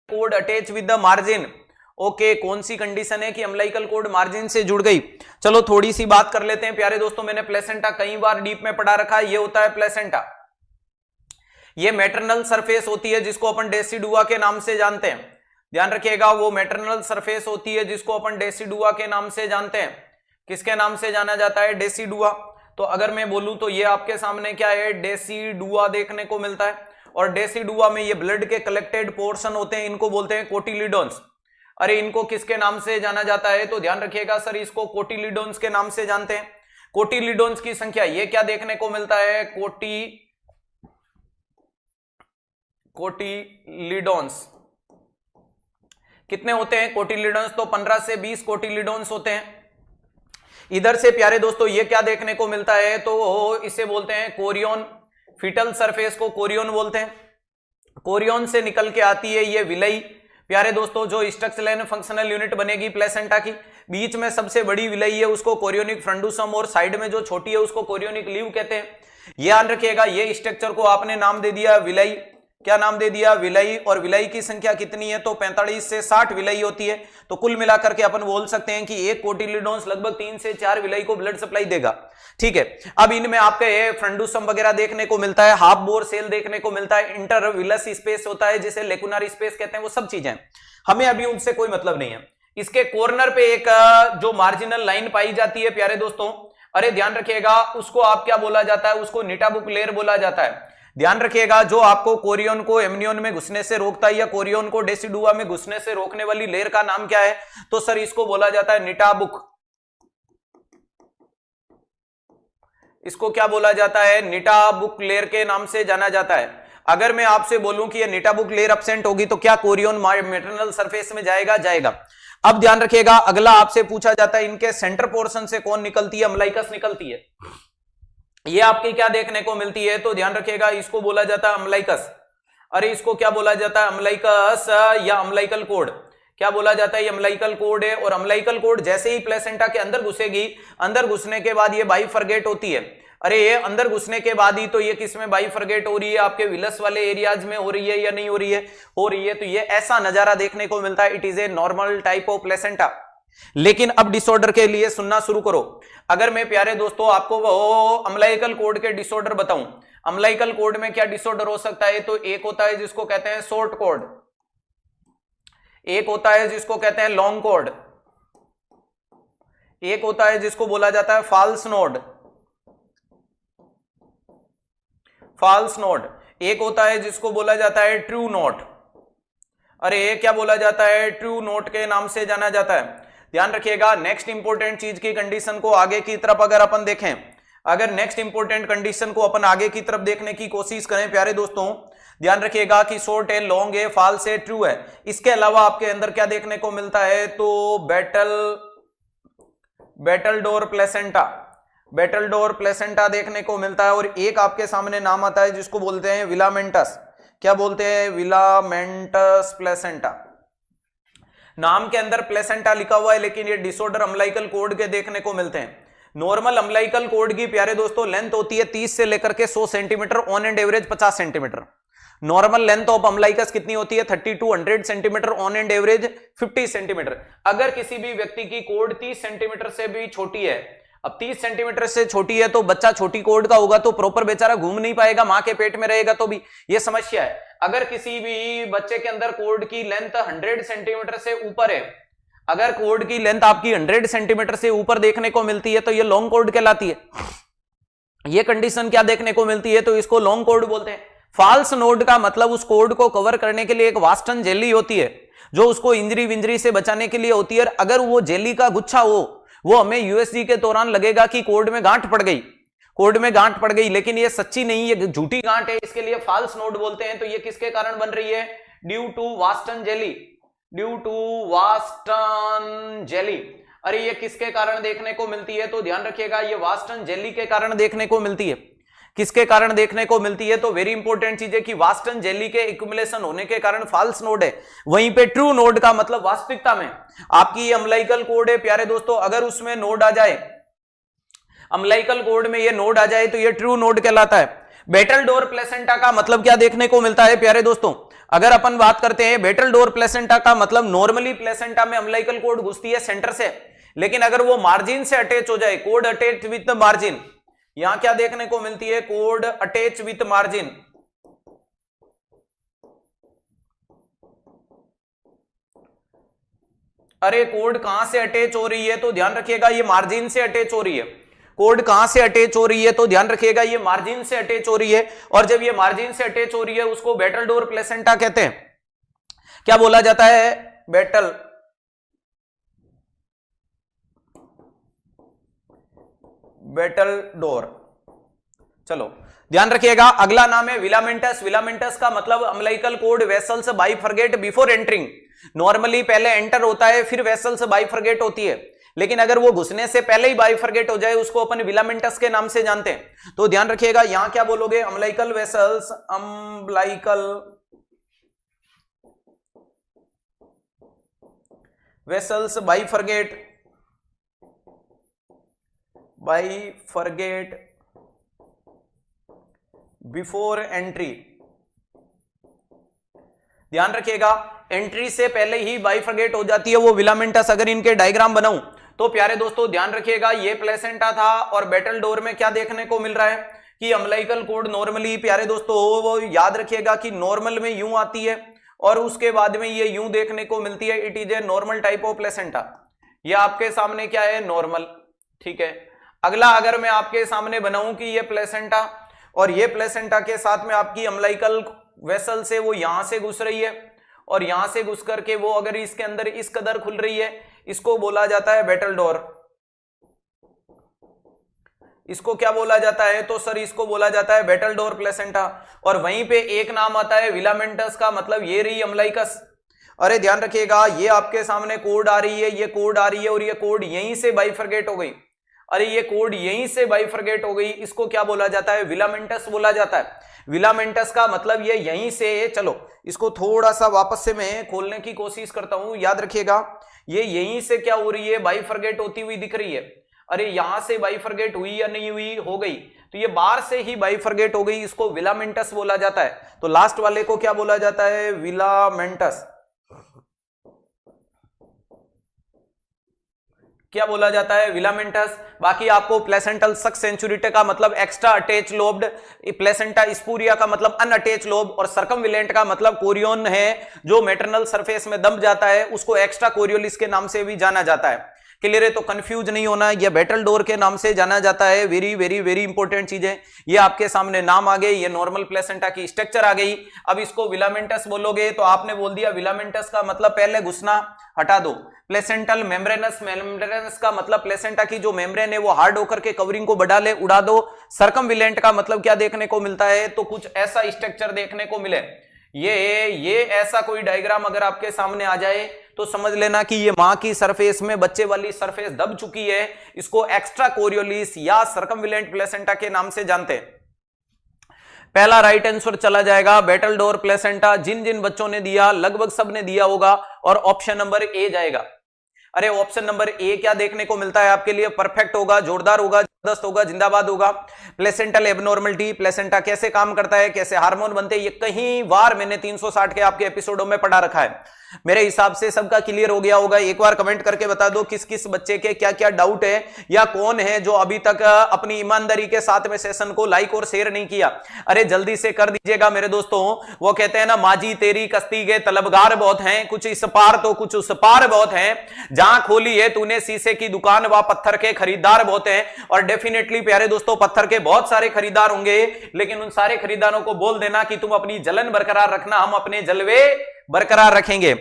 Code attach with the margin. Okay, कौन सी condition है कि अम्लाइकल कोड मार्जिन से जुड़ गई। चलो थोड़ी सी बात कर लेते हैं प्यारे दोस्तों। मैंने प्लेसेंटा कई बार डीप में पढ़ा रखा है। ये होता है प्लेसेंटा, ये मैटरनल सरफेस होती है जिसको अपन डेसिडुआ के नाम से जानते हैं। ध्यान रखिएगा, वो मैटरनल सरफेस होती है जिसको अपन डेसिडुआ के नाम से जानते हैं। किसके नाम से जाना जाता है? डेसिडुआ। तो अगर मैं बोलूं तो ये आपके सामने क्या है? डेसिडुआ देखने को मिलता है। और डेसिडुआ में ये ब्लड के कलेक्टेड पोर्शन होते हैं, इनको बोलते हैं कोटिलिडोन्स। अरे इनको किसके नाम से जाना जाता है? तो ध्यान रखिएगा सर, इसको कोटिलिडोन्स के नाम से जानते हैं। कोटिलिडोन्स की संख्या ये क्या देखने को मिलता है? कोटिलिडोन्स कितने होते हैं? कोटिलिडोन्स तो 15 से 20 कोटिलिडोन्स होते हैं। इधर से प्यारे दोस्तों ये क्या देखने को मिलता है? तो इसे बोलते हैं कोरियन। फीटल सरफेस को कोरियन बोलते हैं। कोरियन से निकल के आती है ये विलई। प्यारे दोस्तों, जो स्ट्रक्चरल एंड फंक्शनल यूनिट बनेगी प्लेसेंटा की, बीच में सबसे बड़ी विलई है उसको कोरियोनिक फ्रंडुसम, और साइड में जो छोटी है उसको कोरियोनिक लीव कहते हैं। ध्यान रखिएगा, ये स्ट्रक्चर को आपने नाम दे दिया विलई। क्या नाम दे दिया? विलई। और विलई की संख्या कितनी है? तो 45 से 60 विलई होती है। तो कुल मिलाकर के अपन बोल सकते हैं कि एक कोटिलिडोन्स लगभग 3 से 4 विलई को ब्लड सप्लाई देगा। ठीक है, अब इनमें आपके फ्रंडुसम वगैरह देखने को मिलता है, हाफ बोर सेल देखने को मिलता है, इंटरविलस स्पेस होता है जिसे लेकुनर स्पेस कहते हैं, वो सब चीजें हमें अभी उनसे कोई मतलब नहीं है। इसके कॉर्नर पे एक जो मार्जिनल लाइन पाई जाती है प्यारे दोस्तों, अरे ध्यान रखिएगा, उसको आप क्या बोला जाता है? उसको निटाबुक लेयर बोला जाता है। ध्यान रखिएगा, जो आपको कोरियन को एमनियन में घुसने से रोकता है या कोरियन को डेसिडुआ में घुसने से रोकने वाली लेयर का नाम क्या है? तो सर इसको बोला जाता है निटाबुक। इसको क्या बोला जाता है? निटाबुक लेयर के नाम से जाना जाता है। अगर मैं आपसे बोलूं कि ये निटाबुक लेयर एब्सेंट होगी तो क्या कोरियन मैटरनल सरफेस में जाएगा? जाएगा। अब ध्यान रखिएगा, अगला आपसे पूछा जाता है इनके सेंटर पोर्शन से कौन निकलती है? अम्लाइकस निकलती है। ये आपकी क्या देखने को मिलती है? तो ध्यान रखिएगा, इसको बोला जाता है अम्लाइकस। अरे इसको क्या बोला जाता है? अम्लाइकस या अम्लाइकल कोड। क्या बोला जाता है? ये अम्लाइकल कोड है। और अम्लाइकल कोड जैसे ही प्लेसेंटा के अंदर घुसेगी, अंदर घुसने के बाद ये बाइफरगेट होती है। अरे ये अंदर घुसने के बाद ही तो ये किस में बाइफरगेट हो रही है? आपके विलस वाले एरियाज में हो रही है या नहीं हो रही है? हो रही है। तो ये ऐसा नजारा देखने को मिलता है। It is a normal type of placenta. लेकिन अब डिसऑर्डर के लिए सुनना शुरू करो। अगर मैं प्यारे दोस्तों आपको वो अम्लाइकल कोड के डिसऑर्डर बताऊं, अम्लाइकल कोड में क्या डिसऑर्डर हो सकता है? तो एक होता है जिसको कहते हैं शॉर्ट कोड, एक होता है जिसको कहते हैं लॉन्ग कोड, एक होता है जिसको बोला जाता है फॉल्स नोड, फॉल्स नोड, एक होता है जिसको बोला जाता है ट्रू नोट। अरे ये क्या बोला जाता है? ट्रू नोट के नाम से जाना जाता है। ध्यान रखिएगा, नेक्स्ट इंपोर्टेंट चीज की कंडीशन को आगे की तरफ अगर अपन देखें, अगर नेक्स्ट इंपोर्टेंट कंडीशन को अपन आगे की तरफ देखने की कोशिश करें प्यारे दोस्तों, ध्यान रखिएगा कि शॉर्ट है, लॉन्ग है, फॉल्स है, ट्रू है। इसके अलावा आपके अंदर क्या देखने को मिलता है? तो battle door placenta, battle door placenta देखने को मिलता है। और एक आपके सामने नाम आता है जिसको बोलते हैं विलामेंटस। क्या बोलते हैं? विलामेंटस प्लेसेंटा। नाम के अंदर प्लेसेंटा लिखा हुआ है, लेकिन ये डिसऑर्डर अम्लाइकल कोड के देखने को मिलते हैं। नॉर्मल अम्लाइकल कोड की प्यारे दोस्तों लेंथ होती है 30 से लेकर के 100 centimetre, on and average 50 centimetre. Normal length of umbilicus कितनी होती है? 30 to 100 centimetre, on and average 50 centimetre. अगर किसी भी व्यक्ति की कोड 30 सेंटीमीटर से भी छोटी है, अब 30 सेंटीमीटर से छोटी है तो बच्चा छोटी कोड का होगा तो प्रॉपर बेचारा घूम नहीं पाएगा, मां के पेट में रहेगा तो भी ये समस्या है। अगर किसी भी बच्चे के अंदर कोड की लेंथ 100 सेंटीमीटर से ऊपर है, अगर कोड की लेंथ आपकी 100 सेंटीमीटर से ऊपर देखने को मिलती है तो ये लॉन्ग कोड कहलाती है। ये कंडीशन क्या देखने को मिलती है? तो इसको लॉन्ग कोड बोलते हैं। फॉल्स नोड का मतलब उस कोड को कवर करने के लिए एक वास्टन जेली होती है जो उसको इंजरी विंजरी से बचाने के लिए होती है। अगर वो जेली का गुच्छा हो, वो हमें यूएसजी के दौरान लगेगा कि कोड में गांठ पड़ गई, कोड में गांठ पड़ गई, लेकिन ये सच्ची नहीं, ये झूठी गांठ है, इसके लिए फॉल्स नोड बोलते हैं। तो ये किसके कारण बन रही है? Due to Wharton jelly, due to Wharton jelly. अरे ये किसके कारण देखने को मिलती है? तो ध्यान रखिएगा, ये वास्टन जेली के कारण देखने को मिलती है। किसके कारण देखने को मिलती है? तो वेरी इंपॉर्टेंट चीज है कि वास्टन जेली के एक्युमुलेशन होने के कारण फॉल्स नोड है। वहीं पे ट्रू नोड का मतलब वास्तविकता में आपकी ये अम्लाइकल कोड है प्यारे दोस्तों, अगर उसमें नोड आ जाए, अम्लाइकल कोड में ये नोड आ जाए तो ये ट्रू नोड कहलाता है। बेटल डोर प्लेसेंटा का मतलब क्या देखने को मिलता है प्यारे दोस्तों? अगर अपन बात करते हैं बेटल डोर प्लेसेंटा का मतलब नॉर्मली प्लेसेंटा में अम्बिलिकल कॉर्ड घुसती है सेंटर से, लेकिन अगर वो मार्जिन से अटैच हो जाए, कॉर्ड अटैच विथ मार्जिन, यहां क्या देखने को मिलती है? Cord attach with margin. अरे कॉर्ड कहां से अटैच हो रही है? तो ध्यान रखिएगा ये मार्जिन से अटैच हो रही है। कॉर्ड कहां से अटैच हो रही है? तो ध्यान रखिएगा ये मार्जिन से अटैच हो रही है, और जब ये मार्जिन से अटैच हो रही है उसको बेटल डोर प्लेसेंटा कहते हैं। क्या बोला जाता है? Battledore. चलो ध्यान रखिएगा, अगला नाम है विलामेंटस। विलामेंटस का मतलब umbilical cord vessels bifurcate before entering. Normally पहले एंटर होता है, फिर वेसल्स बाइफरगेट होती है, लेकिन अगर वो घुसने से पहले ही बाइफरगेट हो जाए उसको अपन विलामेंटस के नाम से जानते हैं। तो ध्यान रखिएगा यहां क्या बोलोगे? Umbilical vessels, umbilical vessels bifurcate before entry. ध्यान रखिएगा एंट्री से पहले ही बाइफरगेट हो जाती है वो विलामेंटस। अगर इनके डायग्राम बनाऊं तो प्यारे दोस्तों ध्यान रखिएगा ये प्लेसेंटा था, और बेटल डोर में क्या देखने को मिल रहा है कि अम्बिलिकल कॉर्ड नॉर्मली प्यारे दोस्तों वो याद रखिएगा कि नॉर्मल में यूं आती है और उसके बाद में ये यूं देखने को मिलती है। It is a normal type of placenta. ये आपके सामने क्या है? नॉर्मल। ठीक है, अगला अगर मैं आपके सामने बनाऊं कि ये प्लेसेंटा, और ये प्लेसेंटा के साथ में आपकी अम्बिलिकल वेसल से वो यहां से घुस रही है, और यहां से घुस करके वो अगर इसके अंदर इस कदर खुल रही है, इसको बोला जाता है बेटल डोर। इसको क्या बोला जाता है? तो सर इसको बोला जाता है बेटल डोर प्लेसेंटा। और वहीं पे एक नाम आता है विलामेंटस का, मतलब ये रही अम्बिलिकस। अरे ध्यान रखिएगा ये आपके सामने कॉर्ड आ रही है, ये कॉर्ड आ रही है, और ये कॉर्ड यहीं से बाइफरगेट हो गई। अरे ये कॉर्ड यहीं से बाइफरगेट हो गई, इसको क्या बोला जाता है? विलामेंटस बोला जाता है। विलामेंटस का मतलब ये यहीं से, चलो इसको थोड़ा सा वापस से मैं खोलने की कोशिश करता हूं। याद रखिएगा ये यहीं से क्या हो रही है? बाइफरगेट होती हुई दिख रही है। अरे यहां से बाइफरगेट हुई या नहीं हुई? हो गई। तो ये बाहर से ही बाइफरगेट हो गई, इसको विलामेंटस बोला जाता है। तो लास्ट वाले को क्या बोला जाता है? विलामेंटस। क्या बोला जाता है? विलामेंटस। बाकी आपको प्लेसेंटल सक्स सेंचुरिटे का मतलब एक्स्ट्रा अटैच लोब्ड, प्लेसेंटा स्पूरिया का मतलब अनअटैच लोब, और सर्कमविलेंट का मतलब कोरियोन है जो मैटरनल सरफेस में दब जाता है, उसको एक्स्ट्रा कोरियोलिस के नाम से भी जाना जाता है। क्लियर है? तो कंफ्यूज नहीं होना, ये बेटल डोर के नाम से जाना जाता है। वेरी वेरी वेरी इंपॉर्टेंट चीजें ये आपके सामने नाम आ गए, ये नॉर्मल प्लेसेंटा की स्ट्रक्चर आ गई। अब इसको विलामेंटस बोलोगे तो आपने बोल दिया विलामेंटस का मतलब पहले घुसना हटा दो। प्लेसेंटल मेम्ब्रेनस, मेम्ब्रेनस का मतलब प्लेसेंटा की जो मेम्ब्रेन है वो हार्ड होकर के कवरिंग को बढ़ा ले, उड़ा दो। सर्कमविलेंट का मतलब क्या देखने को मिलता है? तो कुछ ऐसा स्ट्रक्चर देखने को मिले। ये ऐसा कोई डायग्राम अगर आपके सामने आ जाए तो समझ लेना कि ये मां की सरफेस में बच्चे वाली सरफेस दब चुकी है। इसको एक्स्ट्रा कोरियोलिस या सर्कमविलेंट प्लेसेंटा के नाम से जानते हैं। पहला राइट आंसर चला जाएगा बेटल डोर प्लेसेंटा। जिन जिन बच्चों ने दिया लगभग सब ने दिया होगा, और ऑप्शन नंबर ए जाएगा। अरे ऑप्शन नंबर ए क्या देखने को मिलता है आपके लिए? परफेक्ट होगा, जोरदार होगा, जबरदस्त होगा, जिंदाबाद होगा। प्लेसेंटल एबनॉर्मलिटी, प्लेसेंटा कैसे काम करता है, कैसे हार्मोन बनते हैं, ये कई बार मैंने 360 के आपके एपिसोडों में पढ़ा रखा है। मेरे हिसाब से सबका क्लियर हो गया होगा। एक बार कमेंट करके बता दो किस किस बच्चे के क्या क्या डाउट है, या कौन है जो अभी तक अपनी ईमानदारी के साथ में सेशन को लाइक और शेयर नहीं किया। अरे जल्दी से कर दीजिएगा मेरे दोस्तों। वो कहते हैं ना, माजी तेरी कश्ती के तलबगार बहुत हैं, कुछ इस पार तो कुछ उस पार बहुत हैं। जहां खोली है तूने शीशे की दुकान, वहां पत्थर के खरीदार बहुत हैं। और डेफिनेटली प्यारे दोस्तों पत्थर के बहुत सारे खरीदार होंगे, लेकिन उन सारे खरीदारों को बोल देना कि तुम अपनी जलन बरकरार रखना, हम अपने जलवे बरकरार रखेंगे।